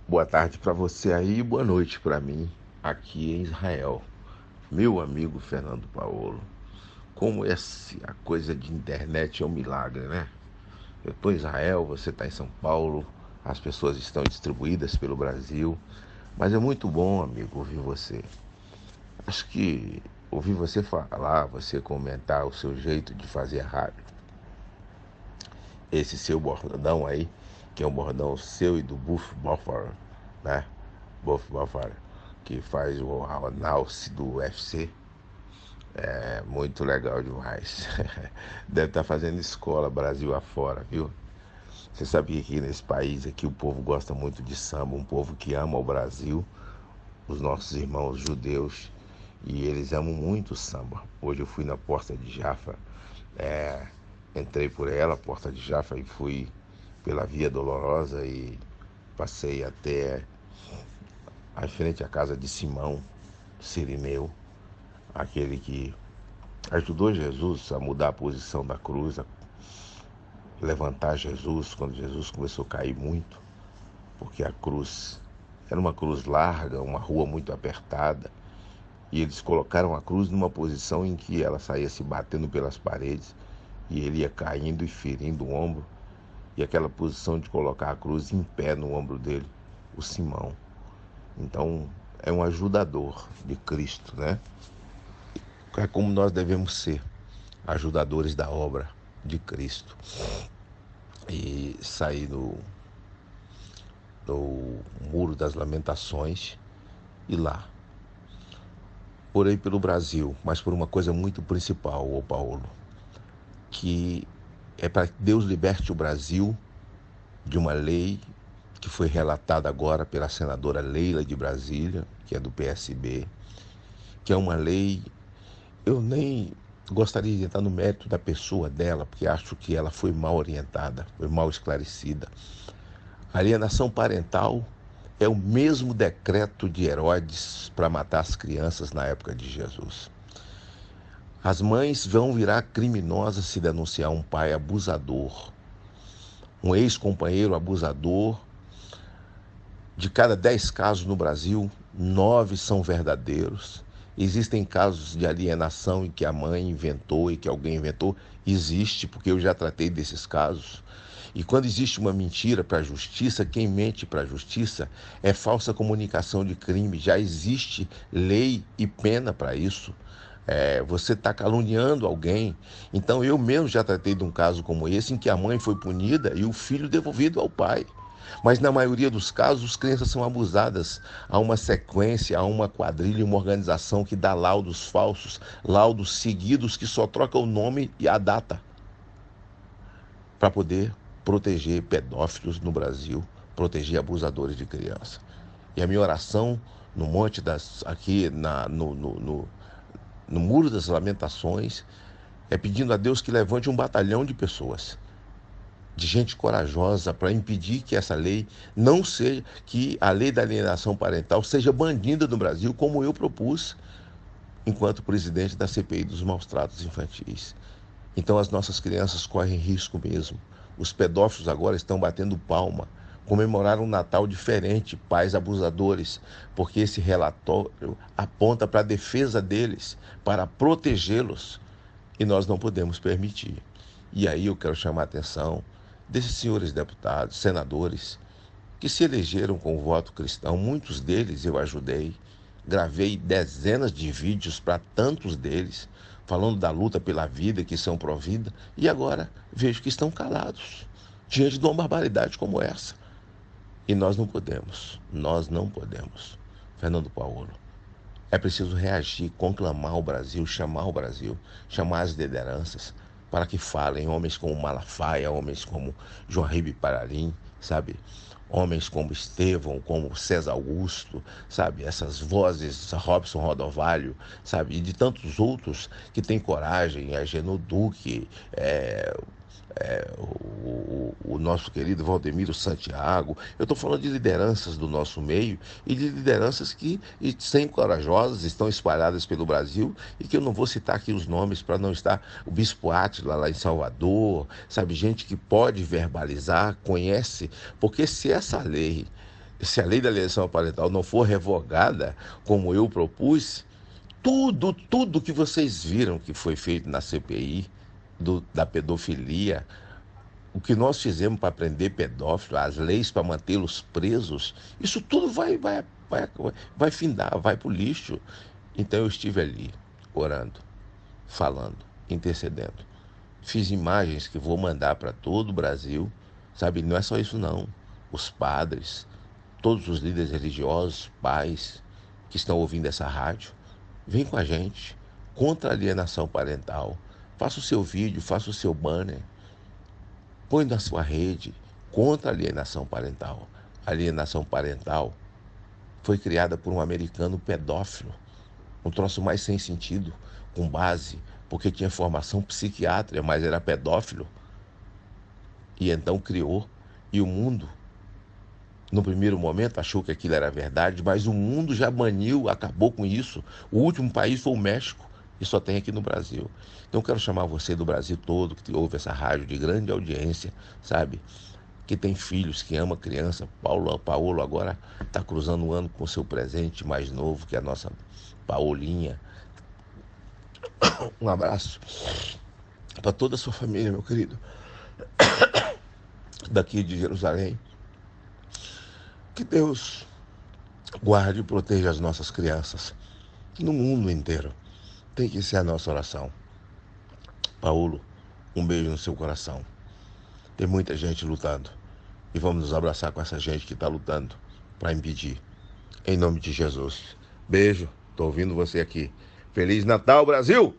Boa tarde para você aí e boa noite para mim aqui em Israel. Meu amigo Fernando Paolo, como a coisa de internet é um milagre, né? Eu estou em Israel, você está em São Paulo, as pessoas estão distribuídas pelo Brasil, mas é muito bom, amigo, ouvir você. Acho que ouvir você falar, você comentar o seu jeito de fazer rádio, esse seu bordão aí, que é um bordão seu e do Buff Buffer, né? Buff Buffer, que faz o announce do UFC. É muito legal demais. Deve estar fazendo escola Brasil afora, viu? Você sabia que nesse país aqui o povo gosta muito de samba, um povo que ama o Brasil, os nossos irmãos judeus, e eles amam muito o samba. Hoje eu fui na Porta de Jaffa, é, entrei por ela, Porta de Jaffa, e fui pela Via Dolorosa e passei até à frente à casa de Simão Sirineu, aquele que ajudou Jesus a mudar a posição da cruz, a levantar Jesus quando Jesus começou a cair muito, porque a cruz era uma cruz larga, uma rua muito apertada, e eles colocaram a cruz numa posição em que ela saía se batendo pelas paredes e ele ia caindo e ferindo o ombro, e aquela posição de colocar a cruz em pé no ombro dele, o Simão. Então, é um ajudador de Cristo, né? É como nós devemos ser, ajudadores da obra de Cristo. E sair do Muro das Lamentações e lá. Orei pelo Brasil, mas por uma coisa muito principal, ô Paulo, que é para que Deus liberte o Brasil de uma lei que foi relatada agora pela senadora Leila de Brasília, que é do PSB, que é uma lei, eu nem gostaria de entrar no mérito da pessoa dela, porque acho que ela foi mal orientada, foi mal esclarecida. A alienação parental é o mesmo decreto de Herodes para matar as crianças na época de Jesus. As mães vão virar criminosas se denunciar um pai abusador, um ex-companheiro abusador. De cada 10 casos no Brasil, 9 são verdadeiros. Existem casos de alienação em que a mãe inventou e que alguém inventou. Existe, porque eu já tratei desses casos. E quando existe uma mentira para a justiça, quem mente para a justiça é falsa comunicação de crime. Já existe lei e pena para isso. Você está caluniando alguém. Então eu mesmo já tratei de um caso como esse, em que a mãe foi punida e o filho devolvido ao pai. Mas na maioria dos casos, as crianças são abusadas. Há uma sequência, há uma quadrilha, uma organização que dá laudos falsos, laudos seguidos que só troca o nome e a data para poder proteger pedófilos no Brasil, proteger abusadores de criança. E a minha oração no Monte das, aqui no Muro das Lamentações é pedindo a Deus que levante um batalhão de pessoas, de gente corajosa, para impedir que essa lei não seja, que a lei da alienação parental seja banida no Brasil, como eu propus enquanto presidente da CPI dos maus tratos infantis. Então as nossas crianças correm risco mesmo. Os pedófilos agora estão batendo palma, comemoraram um Natal diferente, pais abusadores, porque esse relatório aponta para a defesa deles, para protegê-los, e nós não podemos permitir. E aí eu quero chamar a atenção desses senhores deputados, senadores, que se elegeram com o voto cristão. Muitos deles eu ajudei, gravei dezenas de vídeos para tantos deles, falando da luta pela vida, que são pró-vida, e agora vejo que estão calados diante de uma barbaridade como essa. E nós não podemos. Fernando Paulo, é preciso reagir, conclamar o Brasil, chamar as lideranças para que falem, homens como Malafaia, homens como João Ribe Paralim, sabe? Homens como Estevão, como César Augusto, sabe? Essas vozes, Robson Rodovalho, sabe? E de tantos outros que têm coragem, a Geno Duque, o nosso querido Valdemiro Santiago. Eu estou falando de lideranças do nosso meio e de lideranças que, sem corajosas, estão espalhadas pelo Brasil e que eu não vou citar aqui os nomes para não estar. O Bispo Átila lá em Salvador, sabe? Gente que pode verbalizar, conhece, porque se essa lei se a lei da alienação parental não for revogada, como eu propus, tudo que vocês viram que foi feito na CPI da pedofilia, o que nós fizemos para prender pedófilos, as leis para mantê-los presos, isso tudo vai findar, vai para o lixo. Então eu estive ali, orando, falando, intercedendo. Fiz imagens que vou mandar para todo o Brasil, sabe? Não é só isso não. Os padres, todos os líderes religiosos, pais que estão ouvindo essa rádio, vem com a gente contra a alienação parental. Faça o seu vídeo, faça o seu banner, põe na sua rede contra a alienação parental. A alienação parental foi criada por um americano pedófilo, um troço mais sem sentido, com base, porque tinha formação psiquiátrica, mas era pedófilo. E então criou, e o mundo, no primeiro momento, achou que aquilo era verdade, mas o mundo já baniu, acabou com isso. O último país foi o México, e só tem aqui no Brasil. Então eu quero chamar você do Brasil todo, que ouve essa rádio de grande audiência, sabe? Que tem filhos, que ama criança. Paulo agora está cruzando o ano com seu presente mais novo, que é a nossa Paulinha. Um abraço para toda a sua família, meu querido, daqui de Jerusalém. Que Deus guarde e proteja as nossas crianças no mundo inteiro. Tem que ser a nossa oração. Paulo, um beijo no seu coração. Tem muita gente lutando. E vamos nos abraçar com essa gente que está lutando para impedir. Em nome de Jesus. Beijo. Estou ouvindo você aqui. Feliz Natal, Brasil!